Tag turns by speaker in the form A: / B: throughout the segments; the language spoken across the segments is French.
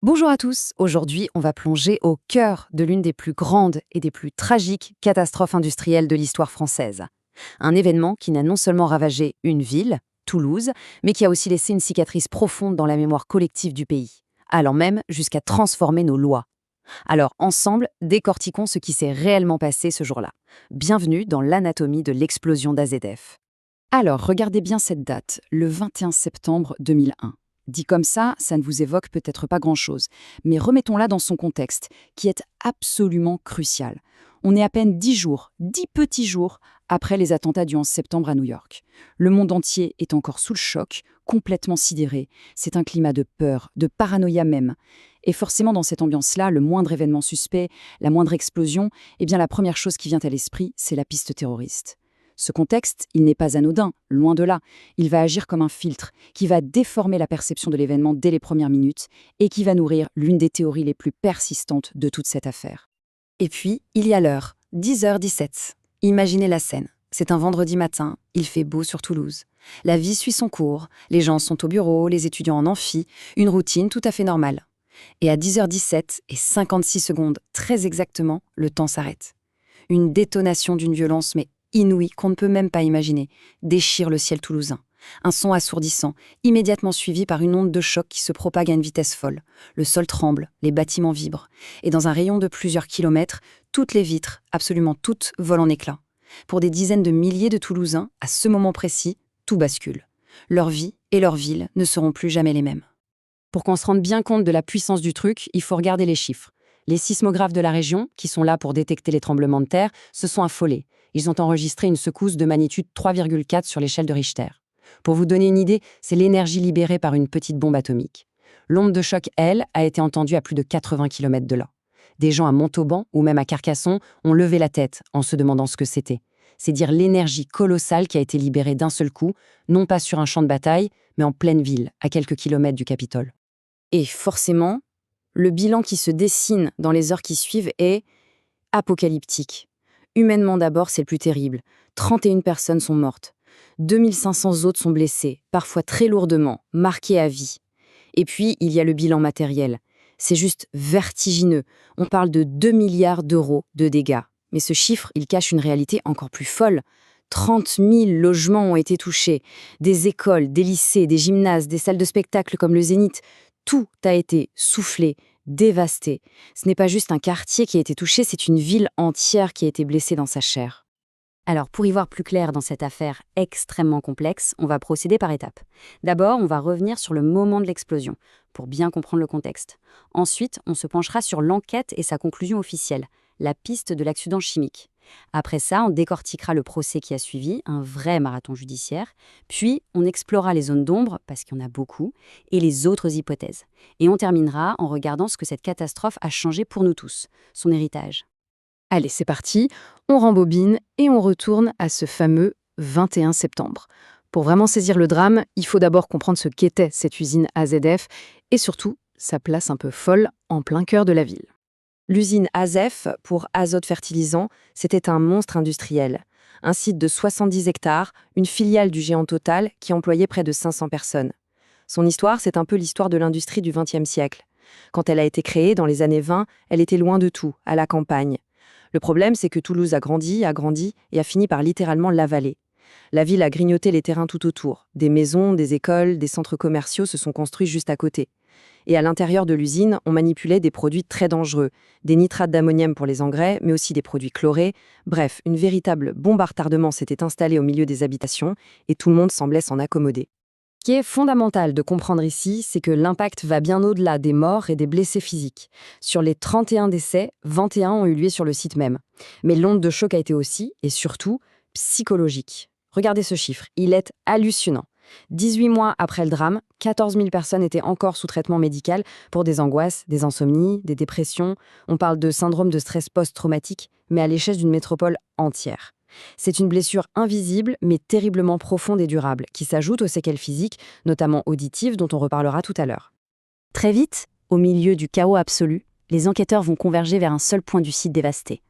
A: Bonjour à tous, aujourd'hui on va plonger au cœur de l'une des plus grandes et des plus tragiques catastrophes industrielles de l'histoire française. Un événement qui n'a non seulement ravagé une ville, Toulouse, mais qui a aussi laissé une cicatrice profonde dans la mémoire collective du pays, allant même jusqu'à transformer nos lois. Alors ensemble, décortiquons ce qui s'est réellement passé ce jour-là. Bienvenue dans l'anatomie de l'explosion d'AZF. Alors, regardez bien cette date, le 21 septembre 2001. Dit comme ça ne vous évoque peut-être pas grand-chose, mais remettons-la dans son contexte, qui est absolument crucial. On est à peine 10 jours, 10 petits jours, après les attentats du 11 septembre à New York. Le monde entier est encore sous le choc, complètement sidéré. C'est un climat de peur, de paranoïa même. Et forcément, dans cette ambiance-là, le moindre événement suspect, la moindre explosion, eh bien la première chose qui vient à l'esprit, c'est la piste terroriste. Ce contexte, il n'est pas anodin, loin de là. Il va agir comme un filtre qui va déformer la perception de l'événement dès les premières minutes et qui va nourrir l'une des théories les plus persistantes de toute cette affaire. Et puis, il y a l'heure, 10h17. Imaginez la scène. C'est un vendredi matin, il fait beau sur Toulouse. La vie suit son cours, les gens sont au bureau, les étudiants en amphi, une routine tout à fait normale. Et à 10h17 et 56 secondes, très exactement, le temps s'arrête. Une détonation d'une violence mais inouïe qu'on ne peut même pas imaginer, déchire le ciel toulousain. Un son assourdissant, immédiatement suivi par une onde de choc qui se propague à une vitesse folle. Le sol tremble, les bâtiments vibrent, et dans un rayon de plusieurs kilomètres, toutes les vitres, absolument toutes, volent en éclats. Pour des dizaines de milliers de Toulousains, à ce moment précis, tout bascule. Leur vie et leur ville ne seront plus jamais les mêmes. Pour qu'on se rende bien compte de la puissance du truc, il faut regarder les chiffres. Les sismographes de la région, qui sont là pour détecter les tremblements de terre, se sont affolés. Ils ont enregistré une secousse de magnitude 3,4 sur l'échelle de Richter. Pour vous donner une idée, c'est l'énergie libérée par une petite bombe atomique. L'onde de choc, elle, a été entendue à plus de 80 km de là. Des gens à Montauban ou même à Carcassonne ont levé la tête en se demandant ce que c'était. C'est dire l'énergie colossale qui a été libérée d'un seul coup, non pas sur un champ de bataille, mais en pleine ville, à quelques kilomètres du Capitole. Et forcément, le bilan qui se dessine dans les heures qui suivent est apocalyptique. Humainement d'abord, c'est le plus terrible. 31 personnes sont mortes. 2500 autres sont blessées, parfois très lourdement, marquées à vie. Et puis, il y a le bilan matériel. C'est juste vertigineux. On parle de 2 milliards d'euros de dégâts. Mais ce chiffre, il cache une réalité encore plus folle. 30 000 logements ont été touchés. Des écoles, des lycées, des gymnases, des salles de spectacle comme le Zénith. Tout a été soufflé, dévasté. Ce n'est pas juste un quartier qui a été touché, c'est une ville entière qui a été blessée dans sa chair. Alors, pour y voir plus clair dans cette affaire extrêmement complexe, on va procéder par étapes. D'abord, on va revenir sur le moment de l'explosion, pour bien comprendre le contexte. Ensuite, on se penchera sur l'enquête et sa conclusion officielle, la piste de l'accident chimique. Après ça, on décortiquera le procès qui a suivi, un vrai marathon judiciaire. Puis, on explorera les zones d'ombre, parce qu'il y en a beaucoup, et les autres hypothèses. Et on terminera en regardant ce que cette catastrophe a changé pour nous tous, son héritage. Allez, c'est parti, on rembobine et on retourne à ce fameux 21 septembre. Pour vraiment saisir le drame, il faut d'abord comprendre ce qu'était cette usine AZF et surtout sa place un peu folle en plein cœur de la ville. L'usine AZF, pour azote fertilisant, c'était un monstre industriel. Un site de 70 hectares, une filiale du géant Total qui employait près de 500 personnes. Son histoire, c'est un peu l'histoire de l'industrie du XXe siècle. Quand elle a été créée dans les années 20, elle était loin de tout, à la campagne. Le problème, c'est que Toulouse a grandi et a fini par littéralement l'avaler. La ville a grignoté les terrains tout autour. Des maisons, des écoles, des centres commerciaux se sont construits juste à côté. Et à l'intérieur de l'usine, on manipulait des produits très dangereux, des nitrates d'ammonium pour les engrais, mais aussi des produits chlorés. Bref, une véritable bombe à retardement s'était installée au milieu des habitations et tout le monde semblait s'en accommoder. Ce qui est fondamental de comprendre ici, c'est que l'impact va bien au-delà des morts et des blessés physiques. Sur les 31 décès, 21 ont eu lieu sur le site même. Mais l'onde de choc a été aussi, et surtout, psychologique. Regardez ce chiffre, il est hallucinant. 18 mois après le drame, 14 000 personnes étaient encore sous traitement médical pour des angoisses, des insomnies, des dépressions. On parle de syndrome de stress post-traumatique, mais à l'échelle d'une métropole entière. C'est une blessure invisible, mais terriblement profonde et durable, qui s'ajoute aux séquelles physiques, notamment auditives, dont on reparlera tout à l'heure. Très vite, au milieu du chaos absolu, les enquêteurs vont converger vers un seul point du site dévasté.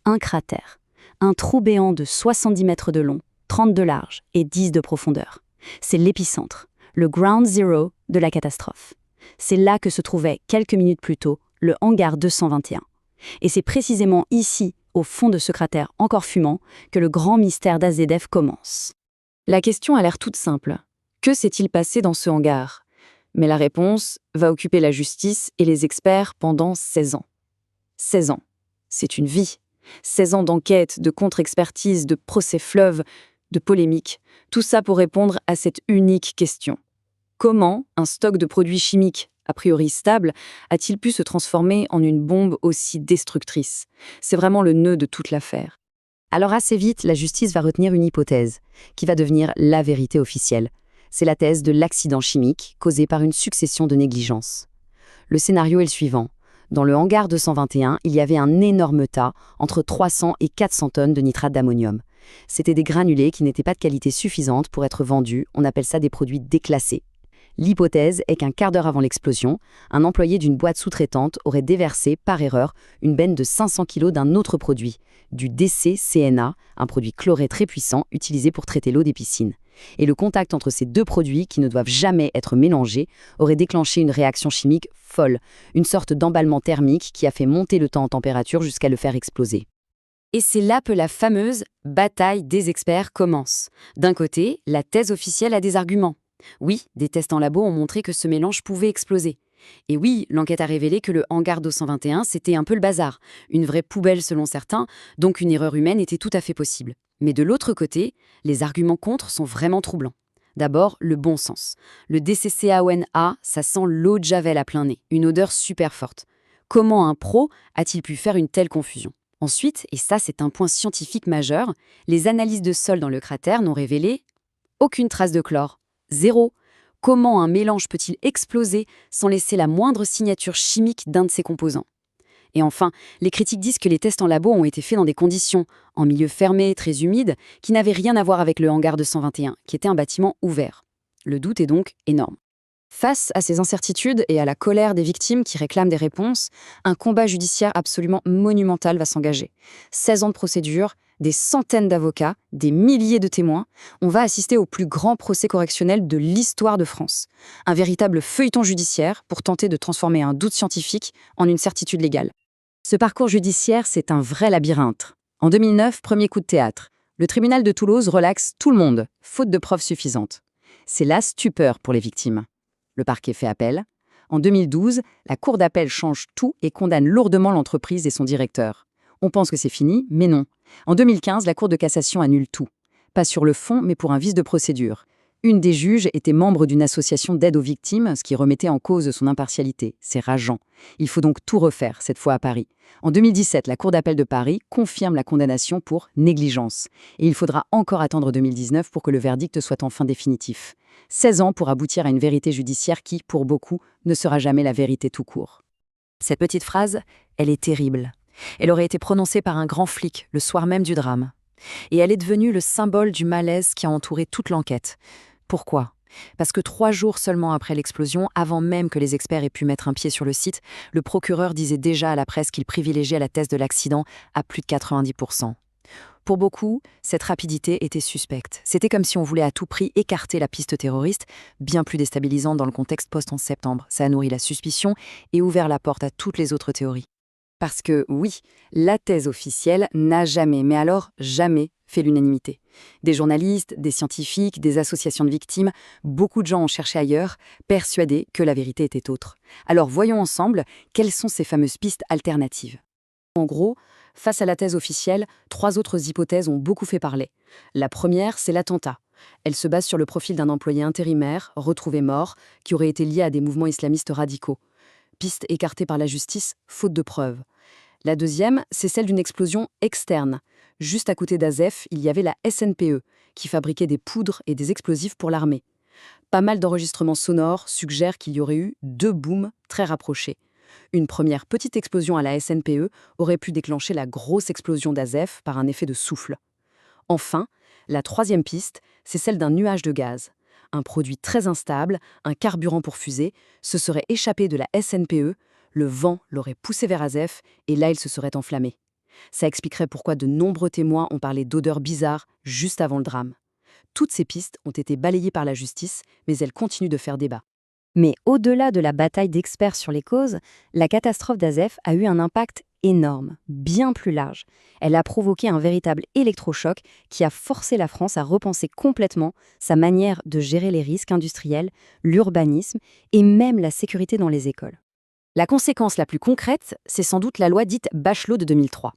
A: Un cratère. Un trou béant de 70 mètres de long, 30 de large et 10 de profondeur. C'est l'épicentre, le ground zero de la catastrophe.
B: C'est là que se trouvait, quelques minutes plus tôt, le hangar 221. Et c'est précisément ici, au fond de ce cratère encore fumant, que le grand mystère d'AZF commence.
A: La question a l'air toute simple. Que s'est-il passé dans ce hangar? Mais la réponse va occuper la justice et les experts pendant 16 ans. 16 ans. C'est une vie. 16 ans d'enquête, de contre-expertise, de procès fleuves, de polémiques. Tout ça pour répondre à cette unique question. Comment un stock de produits chimiques, a priori stable, a-t-il pu se transformer en une bombe aussi destructrice? C'est vraiment le nœud de toute l'affaire. Alors assez vite, la justice va retenir une hypothèse, qui va devenir la vérité officielle. C'est la thèse de l'accident chimique causé par une succession de négligences. Le scénario est le suivant. Dans le hangar 221, il y avait un énorme tas, entre 300 et 400 tonnes de nitrate d'ammonium. C'était des granulés qui n'étaient pas de qualité suffisante pour être vendus, on appelle ça des produits déclassés. L'hypothèse est qu'un quart d'heure avant l'explosion, un employé d'une boîte sous-traitante aurait déversé, par erreur, une benne de 500 kg d'un autre produit, du DCCNA, un produit chloré très puissant utilisé pour traiter l'eau des piscines. Et le contact entre ces deux produits, qui ne doivent jamais être mélangés, aurait déclenché une réaction chimique folle, une sorte d'emballement thermique qui a fait monter le temps en température jusqu'à le faire exploser. Et c'est là que la fameuse bataille des experts commence. D'un côté, la thèse officielle a des arguments. Oui, des tests en labo ont montré que ce mélange pouvait exploser. Et oui, l'enquête a révélé que le hangar 221, c'était un peu le bazar. Une vraie poubelle selon certains, donc une erreur humaine était tout à fait possible. Mais de l'autre côté, les arguments contre sont vraiment troublants. D'abord, le bon sens. Le DCCAONA, ça sent l'eau de Javel à plein nez, une odeur super forte. Comment un pro a-t-il pu faire une telle confusion? Ensuite, et ça c'est un point scientifique majeur, les analyses de sol dans le cratère n'ont révélé aucune trace de chlore. Zéro. Comment un mélange peut-il exploser sans laisser la moindre signature chimique d'un de ses composants? Et enfin, les critiques disent que les tests en labo ont été faits dans des conditions, en milieu fermé, très humide, qui n'avaient rien à voir avec le hangar 221, qui était un bâtiment ouvert. Le doute est donc énorme. Face à ces incertitudes et à la colère des victimes qui réclament des réponses, un combat judiciaire absolument monumental va s'engager. 16 ans de procédure, des centaines d'avocats, des milliers de témoins, on va assister au plus grand procès correctionnel de l'histoire de France. Un véritable feuilleton judiciaire pour tenter de transformer un doute scientifique en une certitude légale. Ce parcours judiciaire, c'est un vrai labyrinthe. En 2009, premier coup de théâtre. Le tribunal de Toulouse relaxe tout le monde, faute de preuves suffisantes. C'est la stupeur pour les victimes. Le parquet fait appel. En 2012, la cour d'appel change tout et condamne lourdement l'entreprise et son directeur. On pense que c'est fini, mais non. En 2015, la cour de cassation annule tout. Pas sur le fond, mais pour un vice de procédure. Une des juges était membre d'une association d'aide aux victimes, ce qui remettait en cause son impartialité. C'est rageant. Il faut donc tout refaire, cette fois à Paris. En 2017, la Cour d'appel de Paris confirme la condamnation pour négligence. Et il faudra encore attendre 2019 pour que le verdict soit enfin définitif. 16 ans pour aboutir à une vérité judiciaire qui, pour beaucoup, ne sera jamais la vérité tout court. Cette petite phrase, elle est terrible. Elle aurait été prononcée par un grand flic le soir même du drame. Et elle est devenue le symbole du malaise qui a entouré toute l'enquête. Pourquoi? Parce que 3 jours seulement après l'explosion, avant même que les experts aient pu mettre un pied sur le site, le procureur disait déjà à la presse qu'il privilégiait la thèse de l'accident à plus de 90%. Pour beaucoup, cette rapidité était suspecte. C'était comme si on voulait à tout prix écarter la piste terroriste, bien plus déstabilisante dans le contexte post-11 septembre. Ça a nourri la suspicion et ouvert la porte à toutes les autres théories. Parce que, oui, la thèse officielle n'a jamais, mais alors jamais, fait l'unanimité. Des journalistes, des scientifiques, des associations de victimes, beaucoup de gens ont cherché ailleurs, persuadés que la vérité était autre. Alors voyons ensemble quelles sont ces fameuses pistes alternatives. En gros, face à la thèse officielle, 3 autres hypothèses ont beaucoup fait parler. La première, c'est l'attentat. Elle se base sur le profil d'un employé intérimaire, retrouvé mort, qui aurait été lié à des mouvements islamistes radicaux. Piste écartée par la justice, faute de preuves. La deuxième, c'est celle d'une explosion externe. Juste à côté d'Azef, il y avait la SNPE, qui fabriquait des poudres et des explosifs pour l'armée. Pas mal d'enregistrements sonores suggèrent qu'il y aurait eu 2 booms très rapprochés. Une première petite explosion à la SNPE aurait pu déclencher la grosse explosion d'Azef par un effet de souffle. Enfin, la troisième piste, c'est celle d'un nuage de gaz. Un produit très instable, un carburant pour fusée, se serait échappé de la SNPE, le vent l'aurait poussé vers Azef et là il se serait enflammé. Ça expliquerait pourquoi de nombreux témoins ont parlé d'odeurs bizarres juste avant le drame. Toutes ces pistes ont été balayées par la justice, mais elles continuent de faire débat.
B: Mais au-delà de la bataille d'experts sur les causes, la catastrophe d'Azef a eu un impact énorme, bien plus large. Elle a provoqué un véritable électrochoc qui a forcé la France à repenser complètement sa manière de gérer les risques industriels, l'urbanisme et même la sécurité dans les écoles.
A: La conséquence la plus concrète, c'est sans doute la loi dite Bachelot de 2003.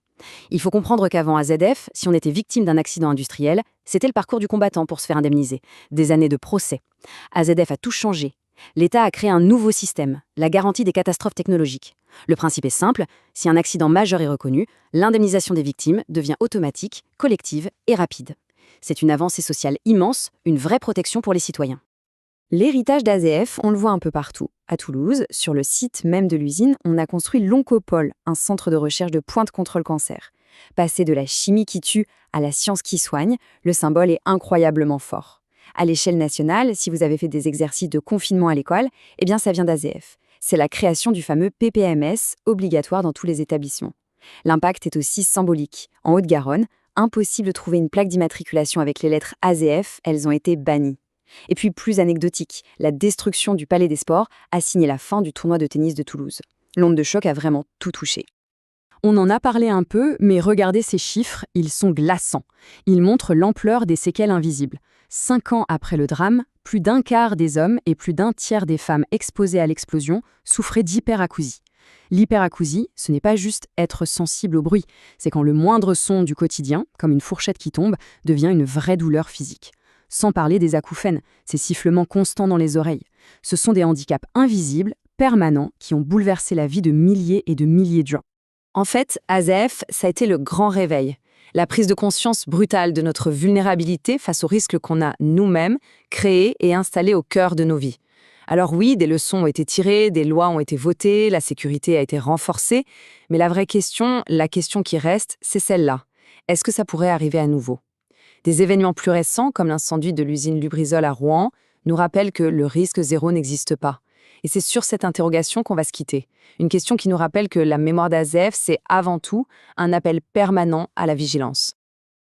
A: Il faut comprendre qu'avant AZF, si on était victime d'un accident industriel, c'était le parcours du combattant pour se faire indemniser. Des années de procès. AZF a tout changé. L'État a créé un nouveau système, la garantie des catastrophes technologiques. Le principe est simple, si un accident majeur est reconnu, l'indemnisation des victimes devient automatique, collective et rapide. C'est une avancée sociale immense, une vraie protection pour les citoyens. L'héritage d'AZF, on le voit un peu partout. À Toulouse, sur le site même de l'usine, on a construit l'Oncopole, un centre de recherche de pointe contre le cancer. Passer de la chimie qui tue à la science qui soigne, le symbole est incroyablement fort. À l'échelle nationale, si vous avez fait des exercices de confinement à l'école, eh bien ça vient d'AZF. C'est la création du fameux PPMS, obligatoire dans tous les établissements. L'impact est aussi symbolique. En Haute-Garonne, impossible de trouver une plaque d'immatriculation avec les lettres AZF, elles ont été bannies. Et puis plus anecdotique, la destruction du Palais des Sports a signé la fin du tournoi de tennis de Toulouse. L'onde de choc a vraiment tout touché.
C: On en a parlé un peu, mais regardez ces chiffres, ils sont glaçants. Ils montrent l'ampleur des séquelles invisibles. 5 ans après le drame, plus d'un quart des hommes et plus d'un tiers des femmes exposées à l'explosion souffraient d'hyperacousie. L'hyperacousie, ce n'est pas juste être sensible au bruit, c'est quand le moindre son du quotidien, comme une fourchette qui tombe, devient une vraie douleur physique. Sans parler des acouphènes, ces sifflements constants dans les oreilles. Ce sont des handicaps invisibles, permanents, qui ont bouleversé la vie de milliers et de milliers de gens.
A: En fait, AZF, ça a été le grand réveil. La prise de conscience brutale de notre vulnérabilité face aux risques qu'on a nous-mêmes créés et installés au cœur de nos vies. Alors oui, des leçons ont été tirées, des lois ont été votées, la sécurité a été renforcée, mais la vraie question, la question qui reste, c'est celle-là. Est-ce que ça pourrait arriver à nouveau ? Des événements plus récents, comme l'incendie de l'usine Lubrizol à Rouen, nous rappellent que le risque zéro n'existe pas. Et c'est sur cette interrogation qu'on va se quitter. Une question qui nous rappelle que la mémoire d'AZF, c'est avant tout un appel permanent à la vigilance.